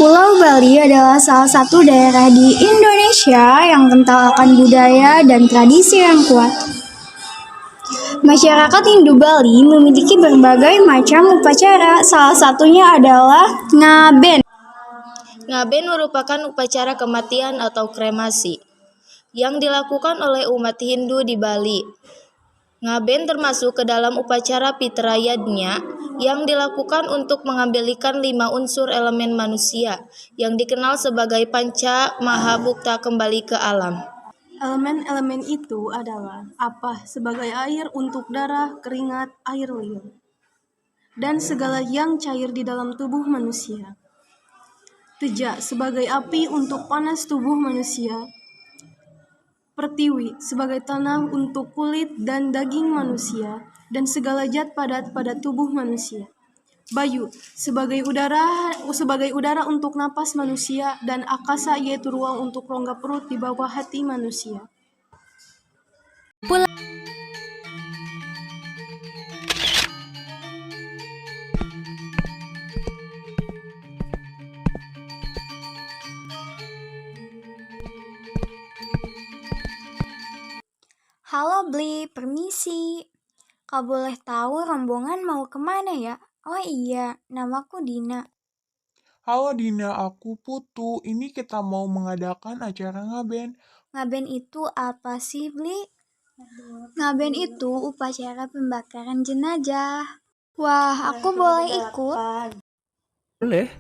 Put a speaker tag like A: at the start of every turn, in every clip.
A: Pulau Bali adalah salah satu daerah di Indonesia yang kental akan budaya dan tradisi yang kuat. Masyarakat Hindu Bali memiliki berbagai macam upacara, salah satunya adalah Ngaben.
B: Ngaben merupakan upacara kematian atau kremasi yang dilakukan oleh umat Hindu di Bali. Ngaben termasuk ke dalam upacara Pitrayadnya yang dilakukan untuk mengambilkan 5 unsur elemen manusia yang dikenal sebagai Panca Mahabhukta kembali ke alam.
C: Elemen-elemen itu adalah apa sebagai air untuk darah, keringat, air liur, dan segala yang cair di dalam tubuh manusia. Teja sebagai api untuk panas tubuh manusia. Pertiwi sebagai tanah untuk kulit dan daging manusia dan segala zat padat pada tubuh manusia. Bayu sebagai udara untuk napas manusia, dan akasa yaitu ruang untuk rongga perut di bawah hati manusia.
A: Halo Bli, permisi. Kau boleh tahu rombongan mau kemana ya? Oh iya, namaku Dina.
D: Halo Dina, aku Putu. Ini kita mau mengadakan acara ngaben.
A: Ngaben itu apa sih, Bli? Ngaben itu upacara pembakaran jenazah. Wah, aku boleh ikut? Boleh,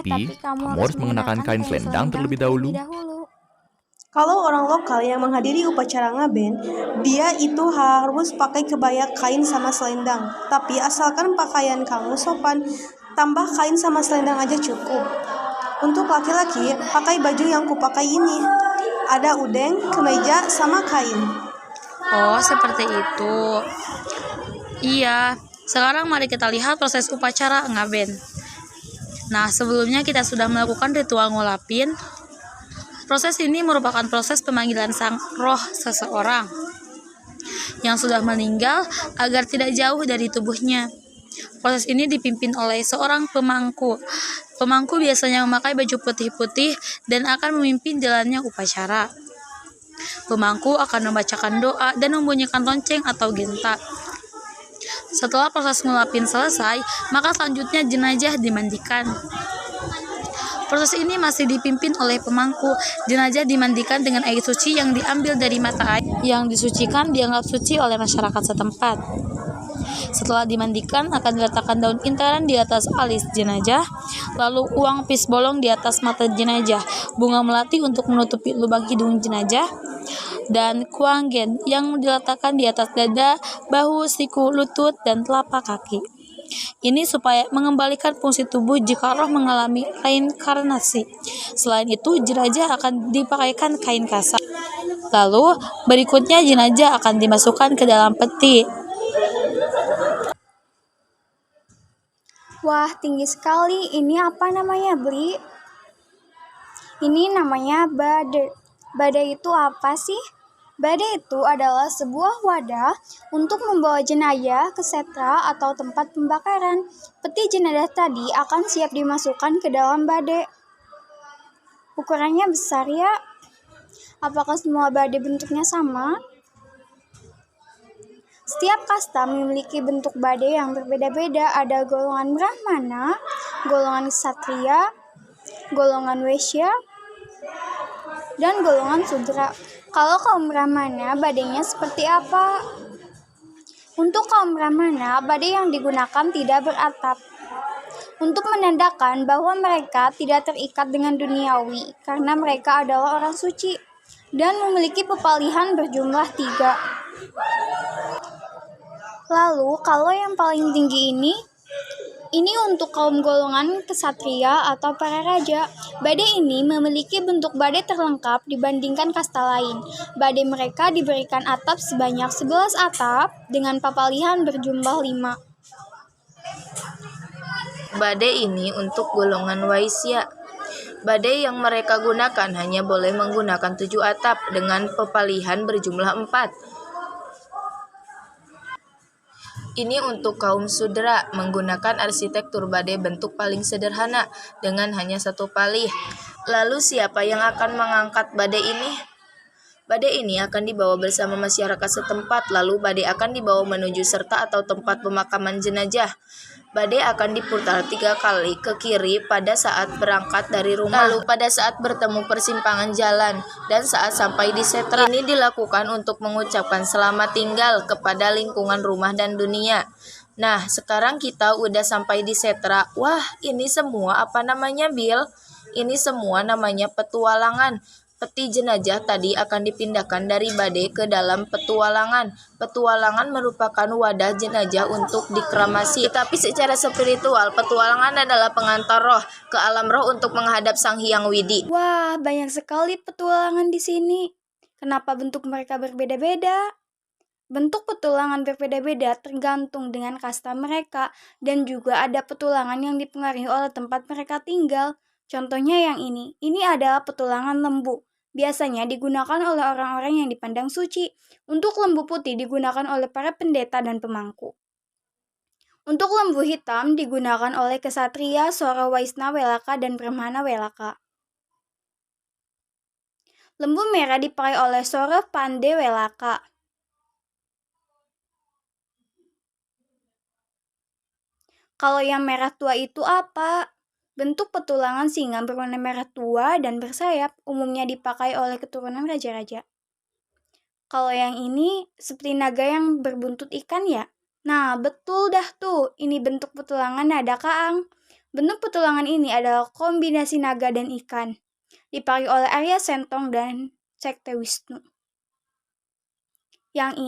A: tapi kamu harus
E: mengenakan kain selendang terlebih dahulu.
C: Kalau orang lokal yang menghadiri upacara ngaben, dia itu harus pakai kebaya kain sama selendang. Tapi asalkan pakaian kamu sopan, tambah kain sama selendang aja cukup. Untuk laki-laki, pakai baju yang kupakai ini. Ada udeng, kemeja, sama kain.
B: Oh, seperti itu. Iya, sekarang mari kita lihat proses upacara ngaben. Nah, sebelumnya kita sudah melakukan ritual ngulapin. Proses ini merupakan proses pemanggilan sang roh seseorang yang sudah meninggal agar tidak jauh dari tubuhnya. Proses ini dipimpin oleh seorang pemangku. Pemangku biasanya memakai baju putih-putih dan akan memimpin jalannya upacara. Pemangku akan membacakan doa dan membunyikan lonceng atau genta. Setelah proses ngulapin selesai, maka selanjutnya jenazah dimandikan. Proses ini masih dipimpin oleh pemangku. Jenazah dimandikan dengan air suci yang diambil dari mata air yang disucikan dianggap suci oleh masyarakat setempat. Setelah dimandikan, akan diletakkan daun intaran di atas alis jenazah, lalu uang pis bolong di atas mata jenazah, bunga melati untuk menutupi lubang hidung jenazah, dan kuanggen yang diletakkan di atas dada, bahu, siku, lutut, dan telapak kaki. Ini supaya mengembalikan fungsi tubuh jika roh mengalami reinkarnasi. Selain itu, jenazah akan dipakaikan kain kasar. Lalu, berikutnya jenazah akan dimasukkan ke dalam peti.
A: Wah, tinggi sekali. Ini apa namanya, Bli? Ini namanya badai. Badai itu apa sih? Badai itu adalah sebuah wadah untuk membawa jenazah ke setra atau tempat pembakaran. Peti jenazah tadi akan siap dimasukkan ke dalam badai. Ukurannya besar ya? Apakah semua badai bentuknya sama? Setiap kasta memiliki bentuk badai yang berbeda-beda. Ada golongan Brahmana, golongan Ksatria, golongan Waisya, dan golongan Sudra. Kalau kaum Brahmana, badainya seperti apa? Untuk kaum Brahmana, badai yang digunakan tidak beratap, untuk menandakan bahwa mereka tidak terikat dengan duniawi, karena mereka adalah orang suci, dan memiliki pepalihan berjumlah 3. Lalu, kalau yang paling tinggi ini untuk kaum golongan kesatria atau para raja. Badai ini memiliki bentuk badai terlengkap dibandingkan kasta lain. Badai mereka diberikan atap sebanyak 11 atap dengan papalihan berjumlah 5.
B: Badai ini untuk golongan Waisya. Badai yang mereka gunakan hanya boleh menggunakan 7 atap dengan pepalihan berjumlah 4.
F: Ini untuk kaum sudra menggunakan arsitektur badai bentuk paling sederhana dengan hanya satu palih. Lalu siapa yang akan mengangkat badai ini? Badai ini akan dibawa bersama masyarakat setempat, lalu badai akan dibawa menuju serta atau tempat pemakaman jenazah. Badai akan diputar 3 kali ke kiri pada saat berangkat dari rumah, lalu pada saat bertemu persimpangan jalan, dan saat sampai di setra. Ini dilakukan untuk mengucapkan selamat tinggal kepada lingkungan rumah dan dunia. Nah, sekarang kita udah sampai di setra. Wah, ini semua apa namanya, Bill? Ini semua namanya petualangan. Peti jenazah tadi akan dipindahkan dari badai ke dalam petualangan. Petualangan merupakan wadah jenazah untuk dikremasi. Tapi secara spiritual, petualangan adalah pengantar roh ke alam roh untuk menghadap Sang Hyang Widi.
A: Wah, banyak sekali petualangan di sini. Kenapa bentuk mereka berbeda-beda? Bentuk petualangan berbeda-beda tergantung dengan kasta mereka, dan juga ada petualangan yang dipengaruhi oleh tempat mereka tinggal. Contohnya yang ini adalah petualangan lembu. Biasanya digunakan oleh orang-orang yang dipandang suci. Untuk lembu putih digunakan oleh para pendeta dan pemangku. Untuk lembu hitam digunakan oleh kesatria, Sora Waisna Welaka, dan Brahmana Welaka. Lembu merah dipakai oleh Sora Pande Welaka. Kalau yang merah tua itu apa? Bentuk petualangan singa berwarna merah tua dan bersayap umumnya dipakai oleh keturunan raja-raja. Kalau yang ini seperti naga yang berbuntut ikan ya? Nah, betul dah tuh, ini bentuk petualangan nada kaang. Bentuk petualangan ini adalah kombinasi naga dan ikan. Dipakai oleh Arya Sentong dan Sekte Wisnu. Yang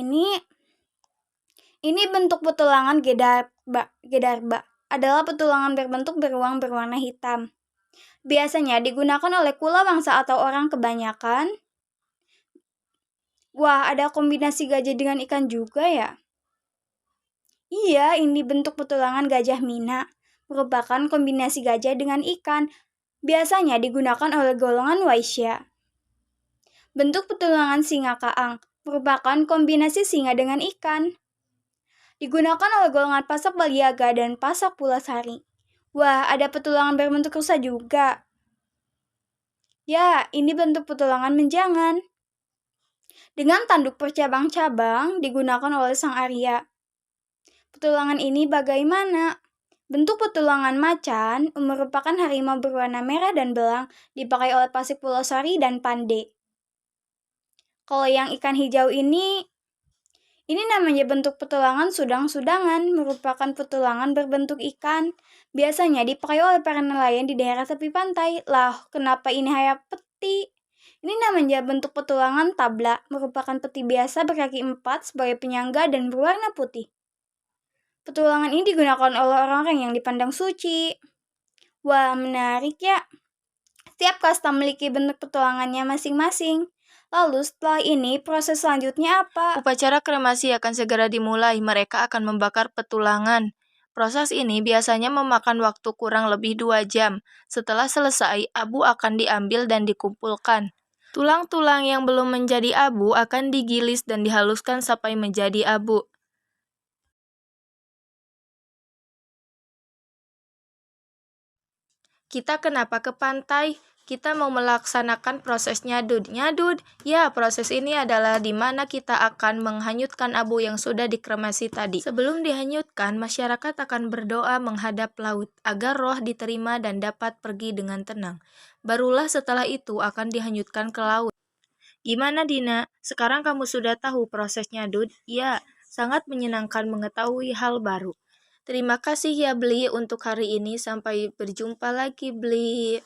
A: ini bentuk petualangan Gedarba. Adalah petualangan berbentuk beruang berwarna hitam. Biasanya digunakan oleh kula wangsa atau orang kebanyakan. Wah, ada kombinasi gajah dengan ikan juga ya? Iya, ini bentuk petualangan Gajah Mina. Merupakan kombinasi gajah dengan ikan. Biasanya digunakan oleh golongan Waisya. Bentuk petualangan singa kaang merupakan kombinasi singa dengan ikan. Digunakan oleh golongan Pasak Baliaga dan Pasak Pulasari. Wah, ada petualangan berbentuk rusa juga. Ya, ini bentuk petualangan menjangan. Dengan tanduk bercabang-cabang digunakan oleh Sang Arya. Petualangan ini bagaimana? Bentuk petualangan macan merupakan harimau berwarna merah dan belang dipakai oleh Pasik Pulasari dan Pande. Kalau yang ikan hijau ini namanya bentuk petualangan sudang-sudangan, merupakan petualangan berbentuk ikan. Biasanya dipakai oleh para nelayan di daerah tepi pantai. Lah, kenapa ini kayak peti? Ini namanya bentuk petualangan tabla, merupakan peti biasa berkaki 4 sebagai penyangga dan berwarna putih. Petualangan ini digunakan oleh orang-orang yang dipandang suci. Wah, menarik ya. Setiap kasta memiliki bentuk petualangannya masing-masing. Lalu setelah ini proses selanjutnya apa?
F: Upacara kremasi akan segera dimulai. Mereka akan membakar petualangan. Proses ini biasanya memakan waktu kurang lebih 2 jam. Setelah selesai, abu akan diambil dan dikumpulkan. Tulang-tulang yang belum menjadi abu akan digilis dan dihaluskan sampai menjadi abu. Kita kenapa ke pantai? Kita mau melaksanakan proses nyadud. Nyadud? Ya, proses ini adalah di mana kita akan menghanyutkan abu yang sudah dikremasi tadi. Sebelum dihanyutkan, masyarakat akan berdoa menghadap laut agar roh diterima dan dapat pergi dengan tenang. Barulah setelah itu akan dihanyutkan ke laut. Gimana Dina? Sekarang kamu sudah tahu proses nyadud? Ya, sangat menyenangkan mengetahui hal baru. Terima kasih ya Bli untuk hari ini. Sampai berjumpa lagi Bli.